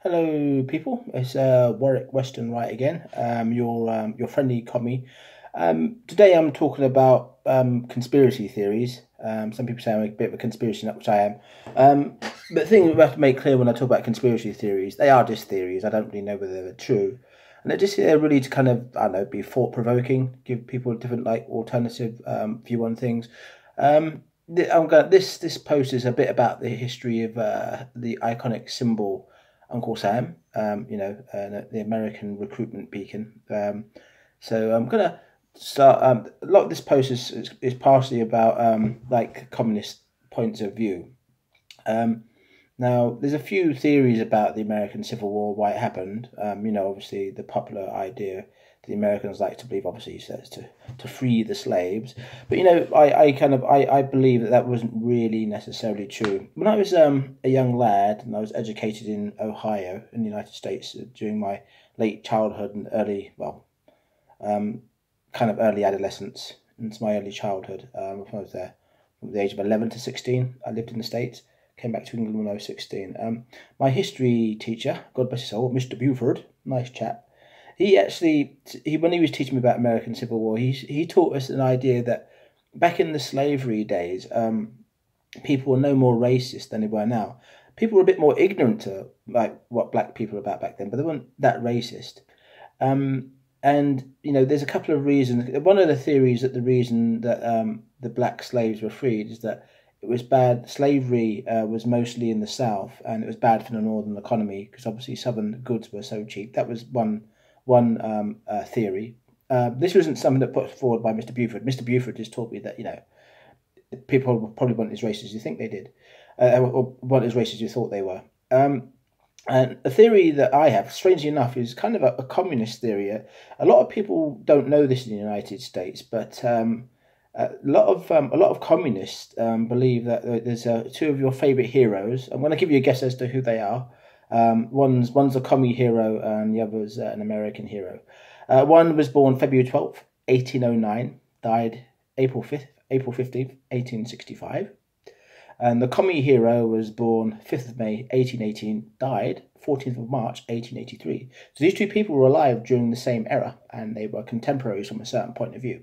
Hello, people. It's Warwick Western Wright again. Your friendly commie. Today I'm talking about conspiracy theories. Some people say I'm a bit of a conspiracy nut, which I am. But the thing we have to make clear when I talk about conspiracy theories, they are just theories. I don't really know whether they're true, and they're just there really to kind of I don't know, be thought provoking, give people a different alternative view on things. This post is a bit about the history of the iconic symbol Uncle Sam, the American recruitment beacon. So I'm gonna start. A lot of this post is partially about like communist points of view. Um, Now, there's a few theories about the American Civil War, why it happened. Obviously the popular idea the Americans like to believe, obviously, says to free the slaves. But I believe that wasn't really necessarily true. When I was a young lad and I was educated in Ohio in the United States during my late childhood and um, early adolescence into my early childhood. I was there from the age of 11 to 16. I lived in the States. Came back to England when I was 16. My history teacher, God bless his soul, Mr. Buford, nice chap. He when he was teaching me about American Civil War, he taught us an idea that back in the slavery days, people were no more racist than they were now. People were a bit more ignorant to like what black people were about back then, but they weren't that racist. And there's a couple of reasons. One of the theories that the reason that the black slaves were freed is that it was bad. Slavery was mostly in the South, and it was bad for the northern economy because obviously southern goods were so cheap. That was one theory. This wasn't something that put forward by Mr. Buford. Mr. Buford just taught me that people probably weren't as racist as you think they did, or weren't as racist as you thought they were. And a theory that I have, strangely enough, is kind of a communist theory. A lot of people don't know this in the United States, but a lot of communists believe that there's two of your favorite heroes. I'm going to give you a guess as to who they are. One's a commie hero, and the other's an American hero. One was born February 12th, 1809, died April 15th, 1865. And the commie hero was born 5th of May 1818, died 14th of March 1883. So these two people were alive during the same era, and they were contemporaries from a certain point of view.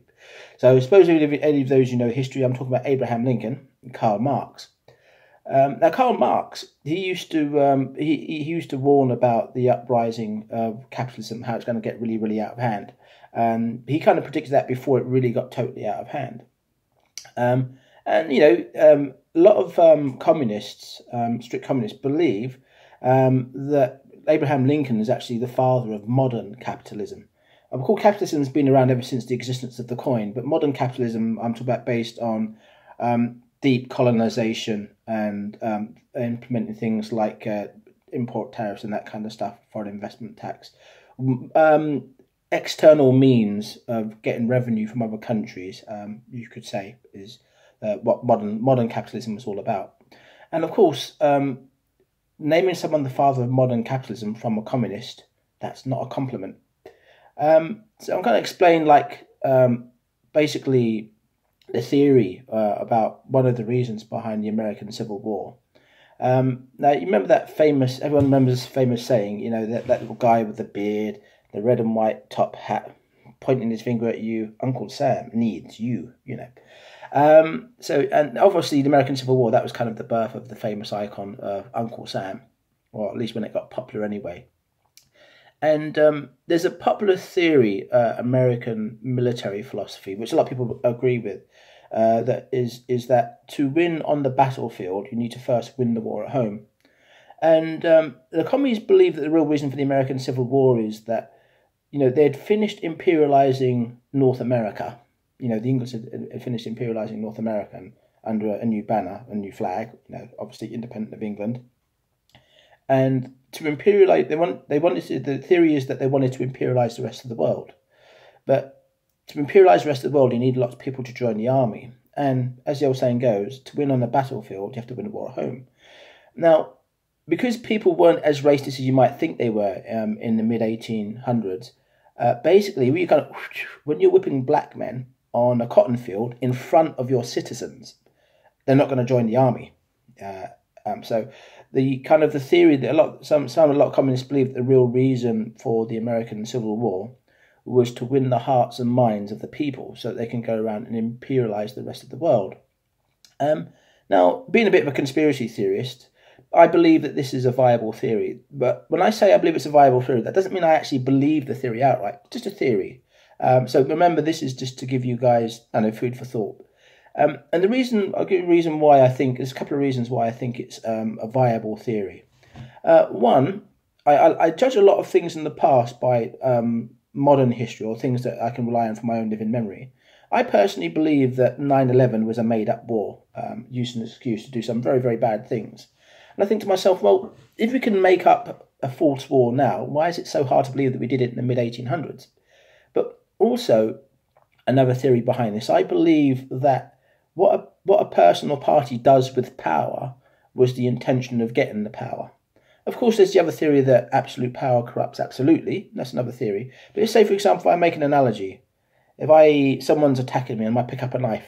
So supposedly, if any of those history, I'm talking about Abraham Lincoln and Karl Marx. Now, Karl Marx, he used to warn about the uprising of capitalism, how it's going to get really, really out of hand. He kind of predicted that before it really got totally out of hand. A lot of communists, strict communists, believe that Abraham Lincoln is actually the father of modern capitalism. Of course, capitalism has been around ever since the existence of the coin, but modern capitalism, I'm talking about based on deep colonization and implementing things like import tariffs and that kind of stuff, foreign investment tax, external means of getting revenue from other countries, you could say, is what modern capitalism is all about. And of course, naming someone the father of modern capitalism from a communist, that's not a compliment. So I'm going to explain, basically the theory about one of the reasons behind the American Civil War. Now, you remember everyone remembers the famous saying, that little guy with the beard, the red and white top hat, pointing his finger at you, Uncle Sam needs you. And obviously the American Civil War, that was kind of the birth of the famous icon of Uncle Sam, or at least when it got popular anyway. And there's a popular theory, American military philosophy, which a lot of people agree with, that is that to win on the battlefield, you need to first win the war at home. And the communists believe that the real reason for the American Civil War is that, they'd finished imperializing North America. The English had finished imperializing North America under a new banner, a new flag, obviously independent of England. And to imperialize, the theory is that they wanted to imperialize the rest of the world. But to imperialize the rest of the world, you need lots of people to join the army. And as the old saying goes, to win on the battlefield, you have to win a war at home. Now, because people weren't as racist as you might think they were in the mid 1800s, basically, when you're whipping black men on a cotton field in front of your citizens, they're not going to join the army. So the kind of the theory that a lot of communists believe that the real reason for the American Civil War was to win the hearts and minds of the people so that they can go around and imperialize the rest of the world. Now, being a bit of a conspiracy theorist, I believe that this is a viable theory. But when I say I believe it's a viable theory, that doesn't mean I actually believe the theory outright. It's just a theory. So remember, this is just to give you guys food for thought. And I'll give you a reason why I think, there's a couple of reasons why I think it's a viable theory. One, I judge a lot of things in the past by modern history or things that I can rely on for my own living memory. I personally believe that 9/11 was a made-up war, used as an excuse to do some very, very bad things. And I think to myself, well, if we can make up a false war now, why is it so hard to believe that we did it in the mid-1800s? But also, another theory behind this, I believe that what a person or party does with power was the intention of getting the power. Of course, there's the other theory that absolute power corrupts absolutely. That's another theory. But let's say, for example, if I make an analogy. If someone's attacking me and I pick up a knife,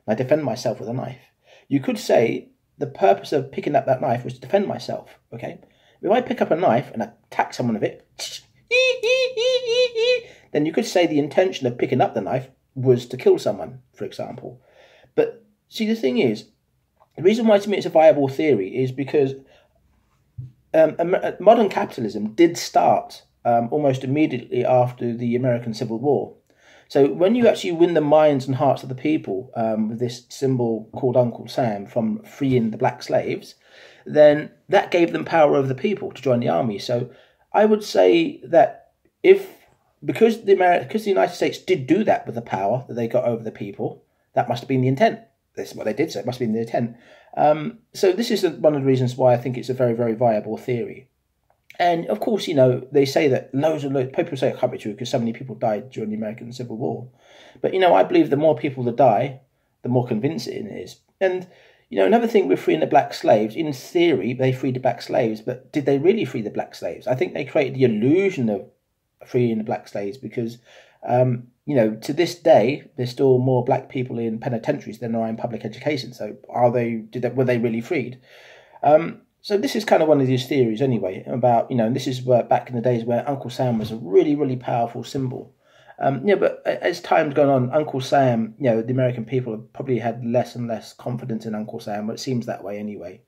and I defend myself with a knife, you could say the purpose of picking up that knife was to defend myself, okay? If I pick up a knife and attack someone with it, then you could say the intention of picking up the knife was to kill someone, for example. But see, the thing is, the reason why to me it's a viable theory is because modern capitalism did start almost immediately after the American Civil War. So when you actually win the minds and hearts of the people with this symbol called Uncle Sam from freeing the black slaves, then that gave them power over the people to join the army. So I would say that because the United States did do that with the power that they got over the people, that must have been the intent. That's what they did, so it must have been the intent. So this is one of the reasons why I think it's a very, very viable theory. And of course, they say that loads people say it can't be true because so many people died during the American Civil War. But, I believe the more people that die, the more convincing it is. And, another thing with freeing the black slaves, in theory, they freed the black slaves, but did they really free the black slaves? I think they created the illusion of freeing the black slaves because, to this day, there's still more black people in penitentiaries than there are in public education. So were they really freed? So this is kind of one of these theories anyway about, and this is back in the days where Uncle Sam was a really, really powerful symbol. But as time's gone on, Uncle Sam, the American people have probably had less and less confidence in Uncle Sam, but it seems that way anyway.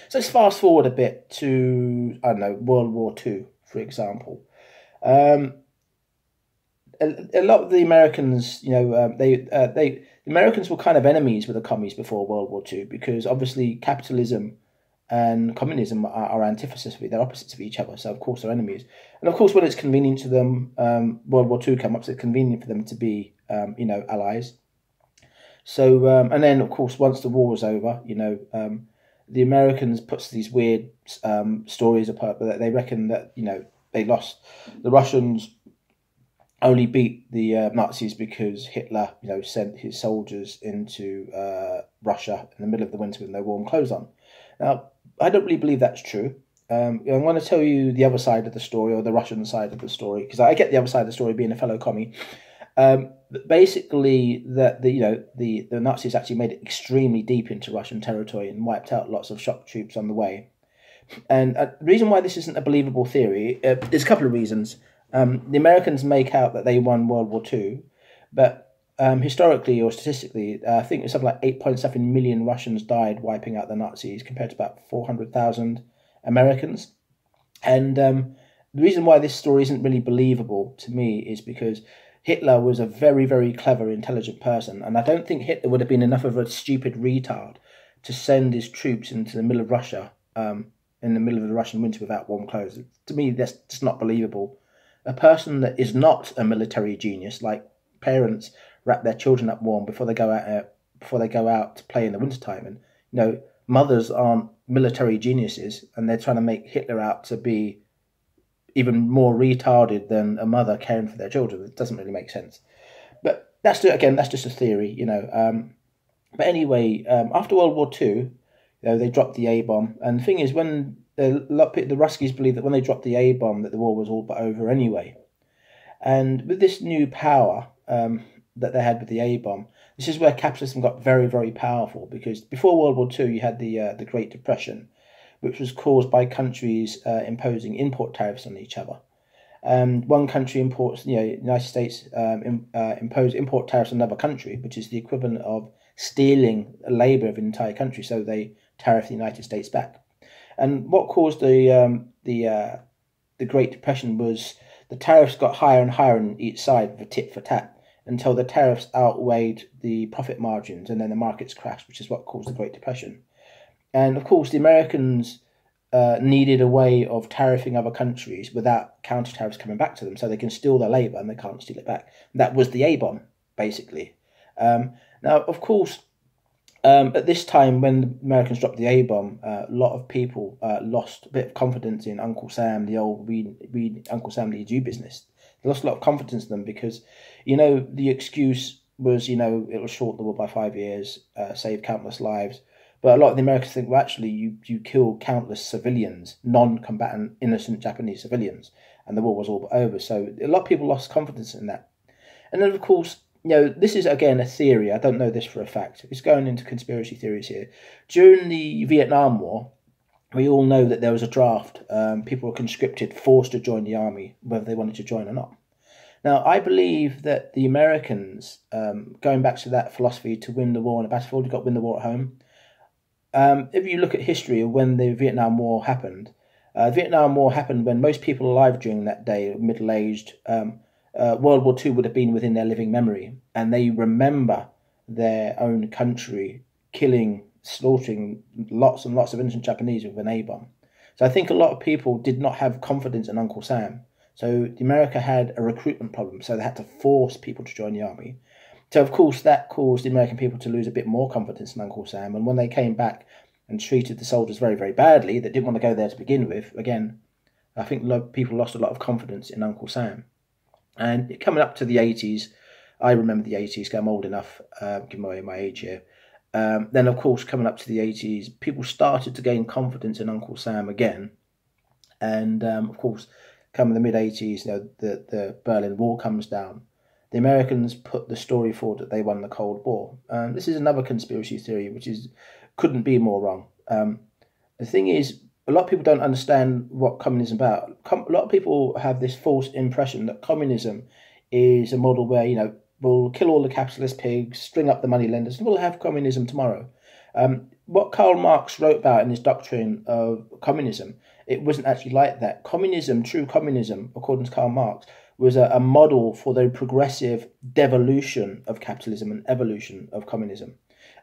So let's fast forward a bit to, World War II, for example. A lot of the Americans, the Americans were kind of enemies with the commies before World War II because obviously capitalism and communism are antithesis of it. They're opposites of each other, so of course they're enemies. And of course, when it's convenient to them, World War II came up, so it's convenient for them to be, allies. So, and then of course, once the war was over, the Americans puts these weird stories apart, but they reckon that they lost. The Russians only beat the Nazis because Hitler, sent his soldiers into Russia in the middle of the winter with no warm clothes on. Now, I don't really believe that's true. I'm going to tell you the other side of the story, or the Russian side of the story, because I get the other side of the story being a fellow commie. Basically, the Nazis actually made it extremely deep into Russian territory and wiped out lots of shock troops on the way. And the reason why this isn't a believable theory, there's a couple of reasons. The Americans make out that they won World War II, but historically or statistically, I think it's something like 8.7 million Russians died wiping out the Nazis compared to about 400,000 Americans. And the reason why this story isn't really believable to me is because Hitler was a very, very clever, intelligent person. And I don't think Hitler would have been enough of a stupid retard to send his troops into the middle of Russia, in the middle of the Russian winter without warm clothes. To me, that's just not believable. A person that is not a military genius, like parents wrap their children up warm before they go out to play in the wintertime. And mothers aren't military geniuses, and they're trying to make Hitler out to be even more retarded than a mother caring for their children. It doesn't really make sense. But that's just a theory, But anyway, after World War II, they dropped the A-bomb, and the thing is, when the Ruskies believed that when they dropped the A-bomb, that the war was all but over anyway. And with this new power that they had with the A-bomb, this is where capitalism got very, very powerful, because before World War II, you had the Great Depression, which was caused by countries imposing import tariffs on each other. One country imports, United States impose import tariffs on another country, which is the equivalent of stealing labour of an entire country. So they tariff the United States back. And what caused the Great Depression was the tariffs got higher and higher on each side, for tit for tat, until the tariffs outweighed the profit margins, and then the markets crashed, which is what caused the Great Depression. And of course, the Americans needed a way of tariffing other countries without counter tariffs coming back to them, so they can steal their labour and they can't steal it back. That was the A-bomb, basically. Now, of course, at this time, when the Americans dropped the A-bomb, a lot of people lost a bit of confidence in Uncle Sam, the old read Uncle Sam Leads You business. They lost a lot of confidence in them because, the excuse was, it will shorten the war by 5 years, save countless lives. But a lot of the Americans think, well, actually, you killed countless civilians, non-combatant, innocent Japanese civilians, and the war was all over. So a lot of people lost confidence in that. And then, of course, this is, again, a theory. I don't know this for a fact. It's going into conspiracy theories here. During the Vietnam War, we all know that there was a draft. People were conscripted, forced to join the army, whether they wanted to join or not. Now, I believe that the Americans, going back to that philosophy to win the war on the battlefield, you've got to win the war at home. If you look at history of when the Vietnam War happened, when most people alive during that day were middle-aged. World War II would have been within their living memory, and they remember their own country slaughtering lots and lots of innocent Japanese with an A-bomb. So I think a lot of people did not have confidence in Uncle Sam. So America had a recruitment problem, so they had to force people to join the army. So, of course, that caused the American people to lose a bit more confidence in Uncle Sam. And when they came back and treated the soldiers very, very badly, that didn't want to go there to begin with, again, I think a lot of people lost a lot of confidence in Uncle Sam. And coming up to the 80s, I remember the 80s, because I'm old enough, giving away my age here. Then, of course, coming up to the 80s, people started to gain confidence in Uncle Sam again. And, of course, coming the mid-80s, the Berlin Wall comes down. The Americans put the story forward that they won the Cold War. This is another conspiracy theory, which couldn't be more wrong. The thing is, a lot of people don't understand what communism is about. A lot of people have this false impression that communism is a model where, we'll kill all the capitalist pigs, string up the moneylenders, and we'll have communism tomorrow. What Karl Marx wrote about in his doctrine of communism, it wasn't actually like that. True communism, according to Karl Marx, was a model for the progressive devolution of capitalism and evolution of communism.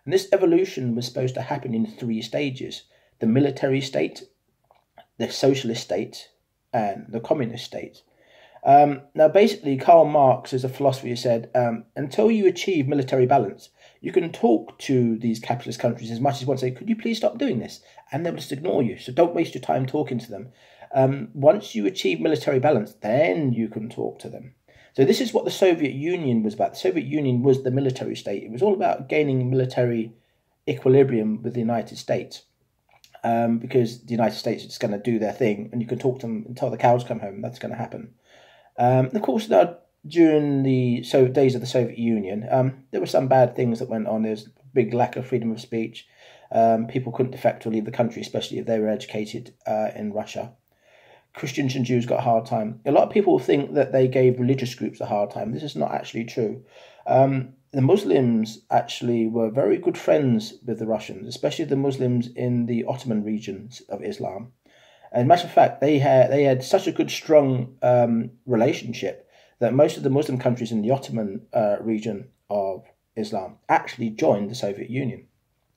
And this evolution was supposed to happen in 3 stages: the military state, the socialist state, and the communist state. Now, basically, Karl Marx, as a philosopher, said, until you achieve military balance, you can talk to these capitalist countries as much as you want to say, could you please stop doing this? And they'll just ignore you. So don't waste your time talking to them. Once you achieve military balance, then you can talk to them. So this is what the Soviet Union was about. The Soviet Union was the military state. It was all about gaining military equilibrium with the United States. Because the United States are just going to do their thing, and you can talk to them until the cows come home. That's going to happen. Of course, during the days of the Soviet Union, there were some bad things that went on. There was a big lack of freedom of speech. People couldn't defect or leave the country, especially if they were educated in Russia. Christians and Jews got a hard time. A lot of people think that they gave religious groups a hard time. This is not actually true. The Muslims actually were very good friends with the Russians, especially the Muslims in the Ottoman regions of Islam. As a matter of fact, they had such a good, strong relationship that most of the Muslim countries in the Ottoman region of Islam actually joined the Soviet Union.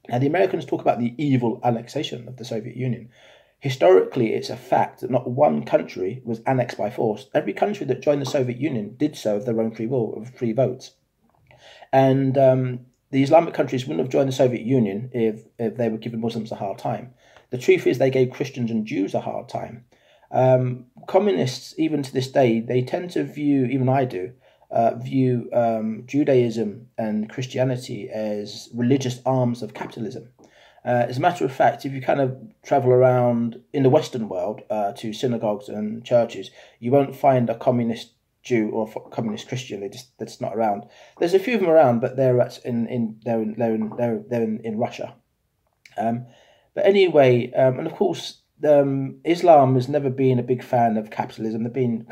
Now, the Americans talk about the evil annexation of the Soviet Union. Historically, it's a fact that not one country was annexed by force. Every country that joined the Soviet Union did so of their own free will, of free votes. And the Islamic countries wouldn't have joined the Soviet Union if they were giving Muslims a hard time. The truth is they gave Christians and Jews a hard time. Communists, even to this day, they tend to view, even I do, Judaism and Christianity as religious arms of capitalism. As a matter of fact, if you kind of travel around in the Western world to synagogues and churches, you won't find a communist Jew or a communist Christian. That's not around. There's a few of them around, but they're in Russia. But anyway, and of course, Islam has never been a big fan of capitalism. They've been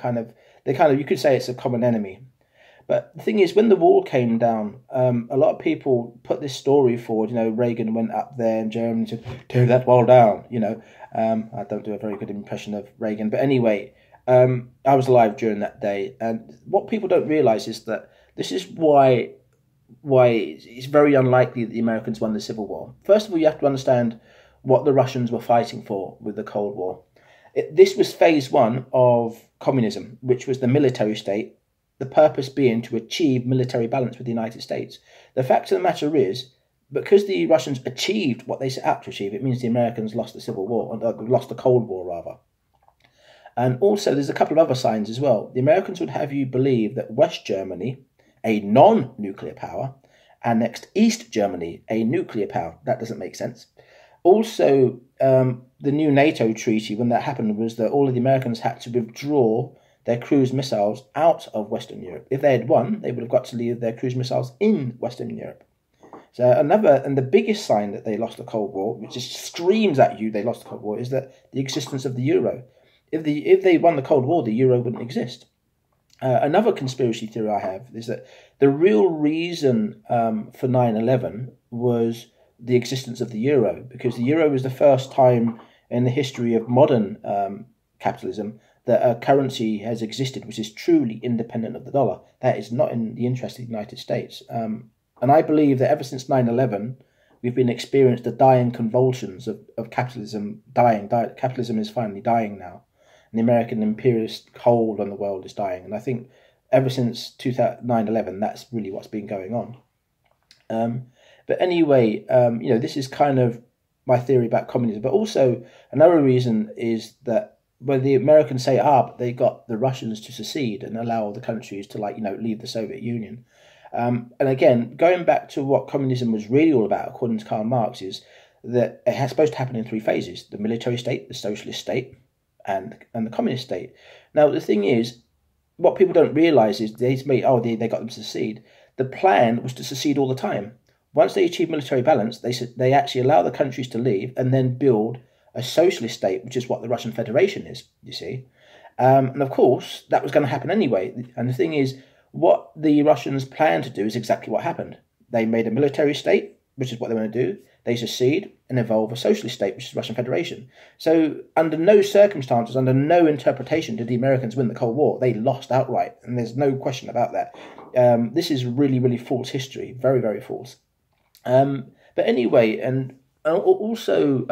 you could say it's a common enemy. But the thing is, when the wall came down, a lot of people put this story forward. Reagan went up there in Germany to tear that wall down. I don't do a very good impression of Reagan. But anyway, I was alive during that day. And what people don't realise is that this is why it's very unlikely that the Americans won the Civil War. First of all, you have to understand what the Russians were fighting for with the Cold War. This was phase one of communism, which was the military state, the purpose being to achieve military balance with the United States. The fact of the matter is, because the Russians achieved what they set out to achieve, it means the Americans lost the Civil War, or lost the Cold War, rather. And also, there's a couple of other signs as well. The Americans would have you believe that West Germany, a non-nuclear power, annexed East Germany, a nuclear power. That doesn't make sense. Also, the new NATO treaty, when that happened, was that all of the Americans had to withdraw their cruise missiles out of Western Europe. If they had won, they would have got to leave their cruise missiles in Western Europe. So the biggest sign that they lost the Cold War, which just screams at you they lost the Cold War, is that the existence of the euro. If they won the Cold War, the euro wouldn't exist. Another conspiracy theory I have is that the real reason for 9/11 was the existence of the euro, because the euro was the first time in the history of modern capitalism that a currency has existed which is truly independent of the dollar. That is not in the interest of the United States. And I believe that ever since 9/11, we've been experienced the dying convulsions of capitalism dying. Capitalism is finally dying now. And the American imperialist hold on the world is dying. And I think ever since 9/11, that's really what's been going on. But anyway, this is kind of my theory about communism. But also, another reason is that when the Americans say, but they got the Russians to secede and allow the countries to, leave the Soviet Union. And again, going back to what communism was really all about, according to Karl Marx, is that it has supposed to happen in three phases: the military state, the socialist state, and the communist state. Now, the thing is, what people don't realise is they got them to secede. The plan was to secede all the time. Once they achieve military balance, they actually allow the countries to leave and then build a socialist state, which is what the Russian Federation is, you see. And of course, that was going to happen anyway. And the thing is, what the Russians planned to do is exactly what happened. They made a military state, which is what they want to do. They secede and evolve a socialist state, which is the Russian Federation. So under no circumstances, under no interpretation did the Americans win the Cold War. They lost outright, and there's no question about that. This is really, really false history. Very, very false. But anyway, and also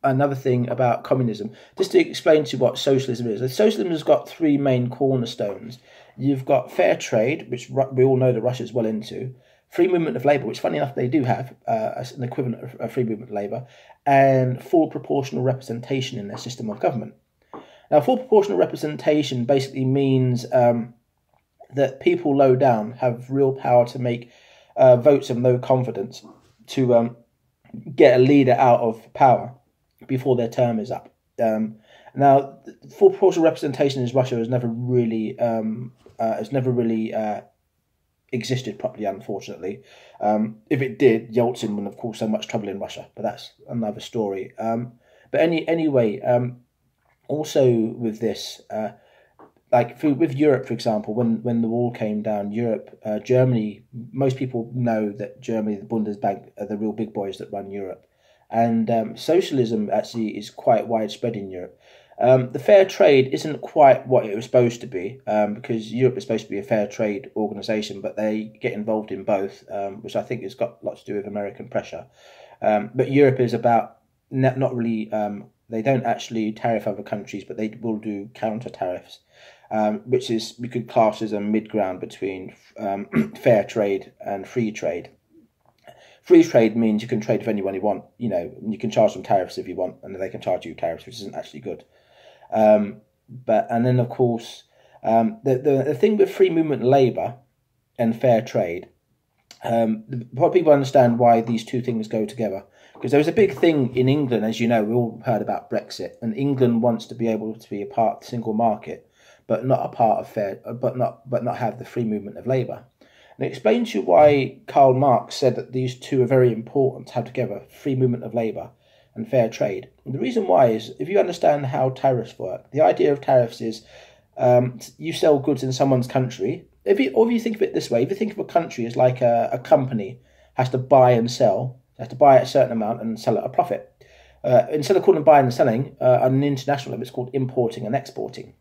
another thing about communism, just to explain to you what socialism is. Socialism has got three main cornerstones. You've got fair trade, which we all know that Russia's well into, free movement of labour, which funny enough they do have an equivalent of free movement of labour, and full proportional representation in their system of government. Now, full proportional representation basically means that people low down have real power to make votes of no confidence to get a leader out of power before their term is up. Now, full proportional representation in Russia has never really existed properly, unfortunately. If it did, Yeltsin wouldn't have caused so much trouble in Russia, but that's another story. Anyway, also with this, with Europe, for example, when the wall came down, Germany, most people know that Germany, the Bundesbank, are the real big boys that run Europe. And socialism actually is quite widespread in Europe. The fair trade isn't quite what it was supposed to be, because Europe is supposed to be a fair trade organisation, but they get involved in both, which I think has got lots to do with American pressure. But Europe is about not really, they don't actually tariff other countries, but they will do counter tariffs, which is, we could class as a mid-ground between fair trade and free trade. Free trade means you can trade with anyone you want. You can charge them tariffs if you want, and they can charge you tariffs, which isn't actually good. And then of course, the thing with free movement labour and fair trade, what people understand why these two things go together, because there was a big thing in England, as you know, we all heard about Brexit, and England wants to be able to be a part of the single market, but not a part of but not have the free movement of labour. And it explains to you why Karl Marx said that these two are very important to have together: free movement of labour and fair trade. And the reason why is, if you understand how tariffs work, the idea of tariffs is you sell goods in someone's country. If you think of it this way, if you think of a country as like a company has to buy and sell, has to buy a certain amount and sell at a profit. Instead of calling buying and selling, on an international level, it's called importing and exporting.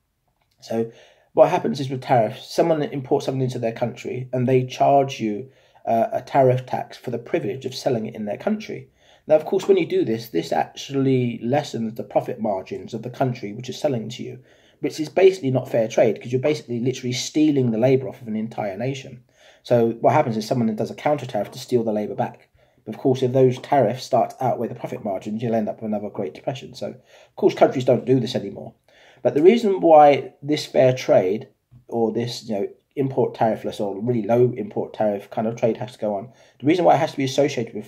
So what happens is with tariffs, someone imports something into their country and they charge you a tariff tax for the privilege of selling it in their country. Now, of course, when you do this, this actually lessens the profit margins of the country which is selling to you, which is basically not fair trade, because you're basically literally stealing the labour off of an entire nation. So what happens is someone does a counter tariff to steal the labour back. But of course, if those tariffs start to outweigh the profit margins, you'll end up with another Great Depression. So, of course, countries don't do this anymore. But the reason why this fair trade, or this import tariffless or really low import tariff kind of trade has to go on, the reason why it has to be associated with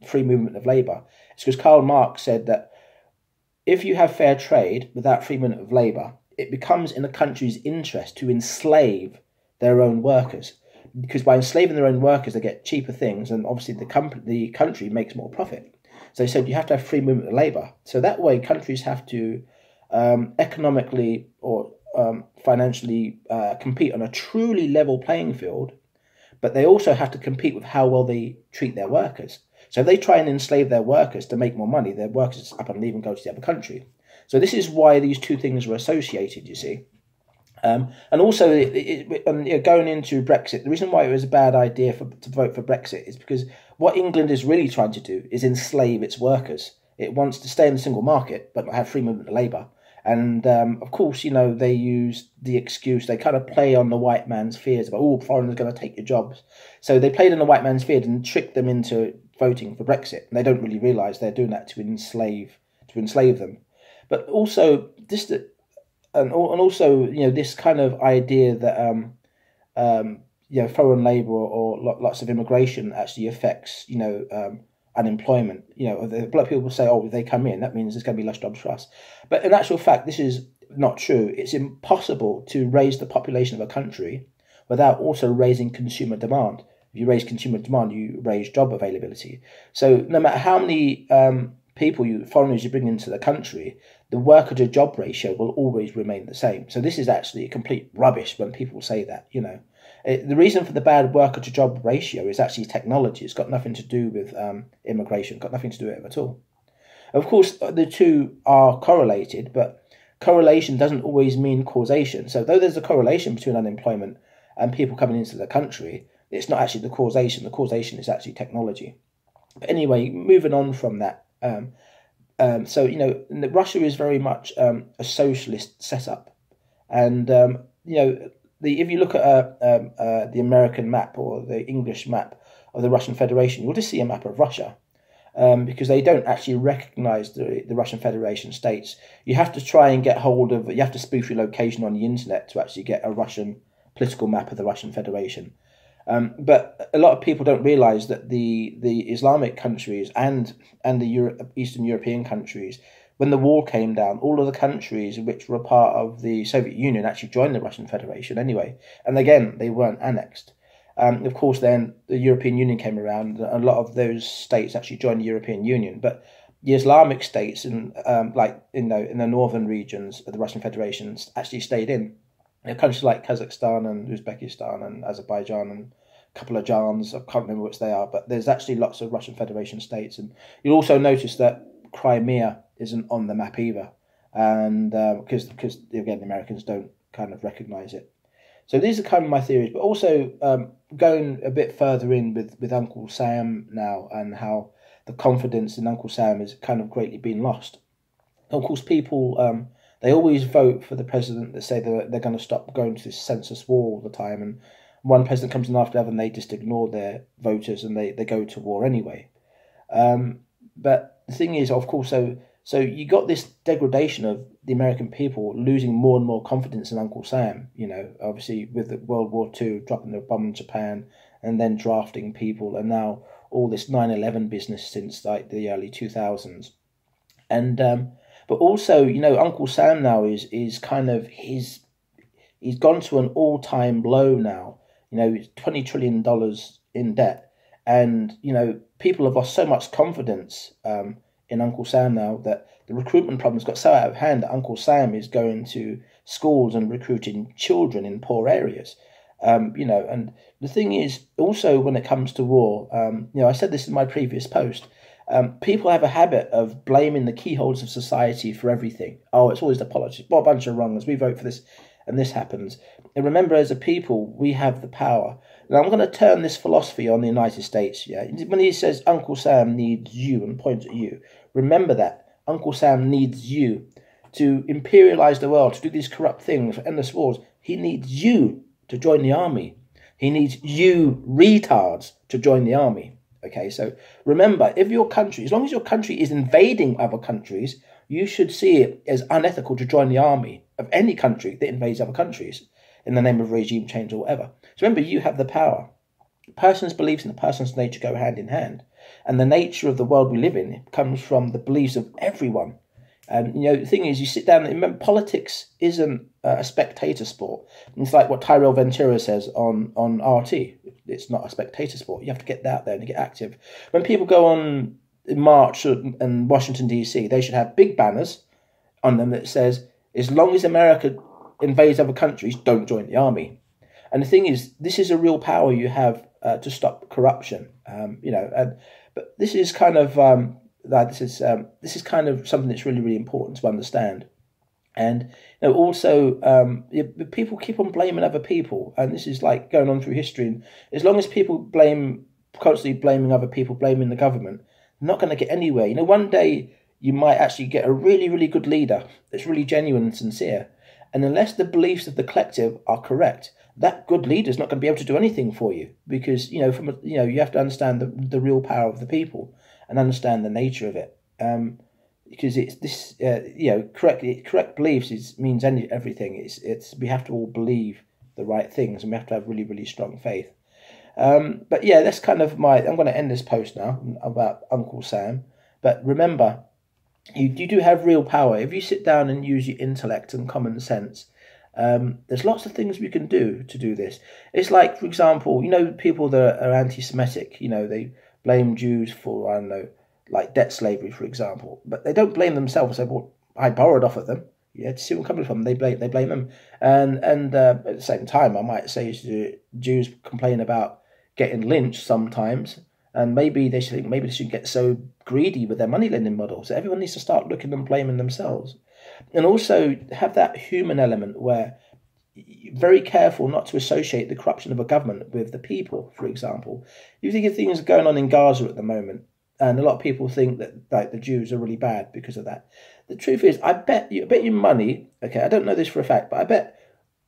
free movement of labour is because Karl Marx said that if you have fair trade without free movement of labour, it becomes in a country's interest to enslave their own workers. Because by enslaving their own workers, they get cheaper things, and obviously the country makes more profit. So they said you have to have free movement of labour. So that way, countries have to economically or financially compete on a truly level playing field, but they also have to compete with how well they treat their workers. So if they try and enslave their workers to make more money, their workers up and leave and go to the other country. So this is why these two things are associated, you see. And also, going into Brexit, the reason why it was a bad idea to vote for Brexit is because what England is really trying to do is enslave its workers. It wants to stay in the single market, but not have free movement of labour. And, of course, they use the excuse, they kind of play on the white man's fears about, foreigners are going to take your jobs. So they played on the white man's fears and tricked them into voting for Brexit. And they don't really realise they're doing that to enslave them. But also, And also, this kind of idea that foreign labour or lots of immigration actually affects unemployment. A lot of people say, if they come in, that means there's going to be less jobs for us. But in actual fact, this is not true. It's impossible to raise the population of a country without also raising consumer demand. If you raise consumer demand, you raise job availability. So no matter how many foreigners you bring into the country, the worker to job ratio will always remain the same. So this is actually complete rubbish when people say that, The reason for the bad worker to job ratio is actually technology. It's got nothing to do with immigration, got nothing to do with it at all. Of course, the two are correlated, but correlation doesn't always mean causation. So though there's a correlation between unemployment and people coming into the country, it's not actually the causation. The causation is actually technology. But anyway, moving on from that, Russia is very much a socialist setup, and if you look at the American map or the English map of the Russian Federation, you'll just see a map of Russia, because they don't actually recognise the Russian Federation states. You have to try and you have to spoof your location on the internet to actually get a Russian political map of the Russian Federation. But a lot of people don't realise that the Islamic countries and the Eastern European countries, when the wall came down, all of the countries which were part of the Soviet Union actually joined the Russian Federation anyway. And again, they weren't annexed. Of course, then the European Union came around. A lot of those states actually joined the European Union, but the Islamic states in the northern regions of the Russian Federation actually stayed in. Countries like Kazakhstan and Uzbekistan and Azerbaijan and a couple of Jans, I can't remember which they are, but there's actually lots of Russian Federation states. And you'll also notice that Crimea isn't on the map either, and because again, the Americans don't kind of recognise it. So these are kind of my theories, but also going a bit further in with Uncle Sam now, and how the confidence in Uncle Sam is kind of greatly been lost. Of course, people... they always vote for the president that say they're going to stop going to this census war all the time, and one president comes in after the other and they just ignore their voters and they go to war anyway. But the thing is, of course, so you got this degradation of the American people losing more and more confidence in Uncle Sam, obviously with the World War II, dropping the bomb in Japan and then drafting people, and now all this 9/11 business since like the early 2000s. And but also, Uncle Sam now is kind of he's gone to an all-time low now. $20 trillion in debt, and people have lost so much confidence in Uncle Sam now that the recruitment problems got so out of hand that Uncle Sam is going to schools and recruiting children in poor areas. And the thing is also when it comes to war, I said this in my previous post. People have a habit of blaming the keyholes of society for everything. Oh, it's always the politics. What a bunch of wrongs. We vote for this and this happens. And remember, as a people, we have the power. Now, I'm going to turn this philosophy on the United States. Yeah, when he says Uncle Sam needs you and points at you, remember that Uncle Sam needs you to imperialize the world, to do these corrupt things, endless wars. He needs you to join the army. He needs you retards to join the army. Okay, so remember, if your country, as long as your country is invading other countries, you should see it as unethical to join the army of any country that invades other countries in the name of regime change or whatever. So remember, you have the power. A person's beliefs and a person's nature go hand in hand. And the nature of the world we live in comes from the beliefs of everyone. And, the thing is, you sit down and remember, politics isn't a spectator sport. It's like what Tyrell Ventura says on RT. It's not a spectator sport. You have to get out there and get active. When people go on march in Washington, D.C., they should have big banners on them that says, as long as America invades other countries, don't join the army. And the thing is, this is a real power you have to stop corruption. But this is kind of... this is kind of something that's really, really important to understand. And also, people keep on blaming other people, and this is like going on through history. And as long as people constantly blaming other people, blaming the government, they're not going to get anywhere. One day you might actually get a really, really good leader that's really genuine and sincere. And unless the beliefs of the collective are correct, that good leader is not going to be able to do anything for you, because you have to understand the real power of the people and understand the nature of it. Because it's this, correct beliefs means everything. It's we have to all believe the right things, and we have to have really, really strong faith. But yeah, that's kind of I'm going to end this post now about Uncle Sam. But remember, you do have real power if you sit down and use your intellect and common sense. There's lots of things we can do to do this. It's like, for example, people that are anti-Semitic. They blame Jews for, I don't know, like debt slavery, for example. But they don't blame themselves. Say, well, I borrowed off of them. Yeah, to see where I'm coming from. They blame them. And at the same time, I might say Jews complain about getting lynched sometimes. And maybe they should get so greedy with their money lending model. So everyone needs to start looking and blaming themselves. And also have that human element where you're very careful not to associate the corruption of a government with the people, for example. You think of things going on in Gaza at the moment, and a lot of people think that like the Jews are really bad because of that. The truth is, I bet you money, okay, I don't know this for a fact, but I bet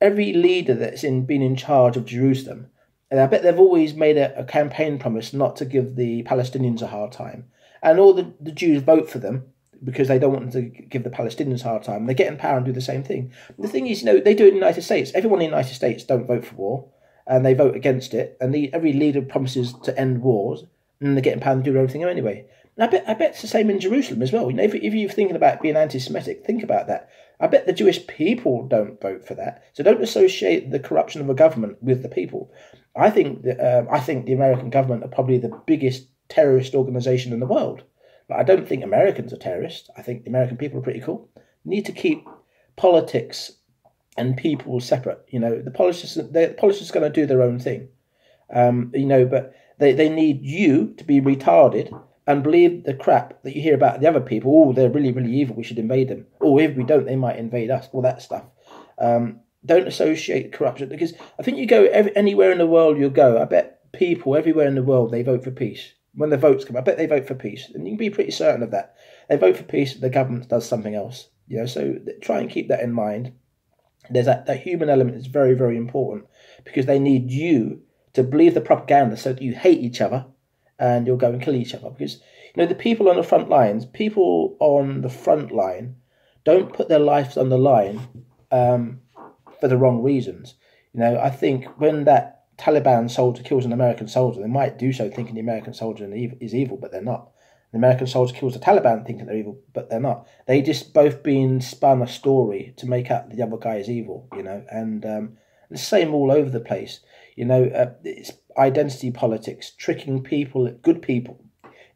every leader that's been in charge of Jerusalem, and I bet they've always made a campaign promise not to give the Palestinians a hard time. And all the Jews vote for them because they don't want to give the Palestinians a hard time. They get in power and do the same thing. The thing is, they do it in the United States. Everyone in the United States don't vote for war, and they vote against it. And every leader promises to end wars, and they get in power and do everything anyway. And I bet it's the same in Jerusalem as well. If you're thinking about being anti-Semitic, think about that. I bet the Jewish people don't vote for that. So don't associate the corruption of a government with the people. I think the American government are probably the biggest terrorist organization in the world. But I don't think Americans are terrorists. I think the American people are pretty cool. You need to keep politics and people separate. The politicians are going to do their own thing. But they need you to be retarded and believe the crap that you hear about the other people. Oh, they're really, really evil. We should invade them. Or if we don't, they might invade us. All that stuff. Don't associate corruption, because I think you go anywhere in the world you'll go. I bet people everywhere in the world, they vote for peace. When the votes come, I bet they vote for peace, and you can be pretty certain of that. They vote for peace, the government does something else. So try and keep that in mind. There's that human element is very, very important, because they need you to believe the propaganda so that you hate each other and you'll go and kill each other. Because the people on the front line don't put their lives on the line for the wrong reasons. I think when that Taliban soldier kills an American soldier, they might do so thinking the American soldier is evil, but they're not. The American soldier kills the Taliban thinking they're evil, but they're not. They just both been spun a story to make out the other guy is evil, and the same all over the place. It's identity politics, tricking people, good people,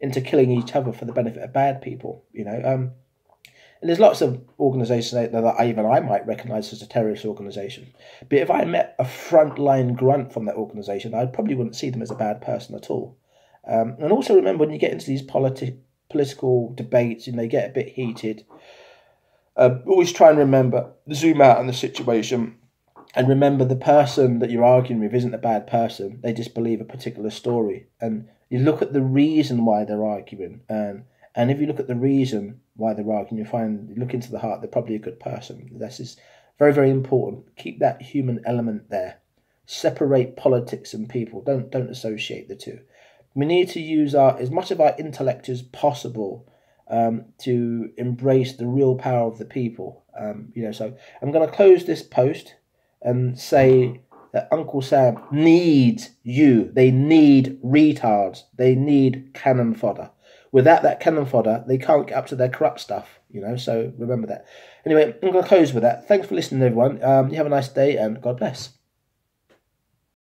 into killing each other for the benefit of bad people. And there's lots of organisations out there that even I might recognise as a terrorist organisation. But if I met a frontline grunt from that organisation, I probably wouldn't see them as a bad person at all. And also remember, when you get into these political debates and they get a bit heated, always try and remember, zoom out on the situation, and remember the person that you're arguing with isn't a bad person. They just believe a particular story. And you look at the reason why they're arguing, and if you look at the reason why they're arguing, you look into the heart, they're probably a good person. This is very, very important. Keep that human element there. Separate politics and people. Don't associate the two. We need to use as much of our intellect as possible to embrace the real power of the people. So I'm going to close this post and say that Uncle Sam needs you. They need retards. They need cannon fodder. Without that cannon fodder, they can't get up to their corrupt stuff, so remember that. Anyway, I'm going to close with that. Thanks for listening, everyone. You have a nice day, and God bless.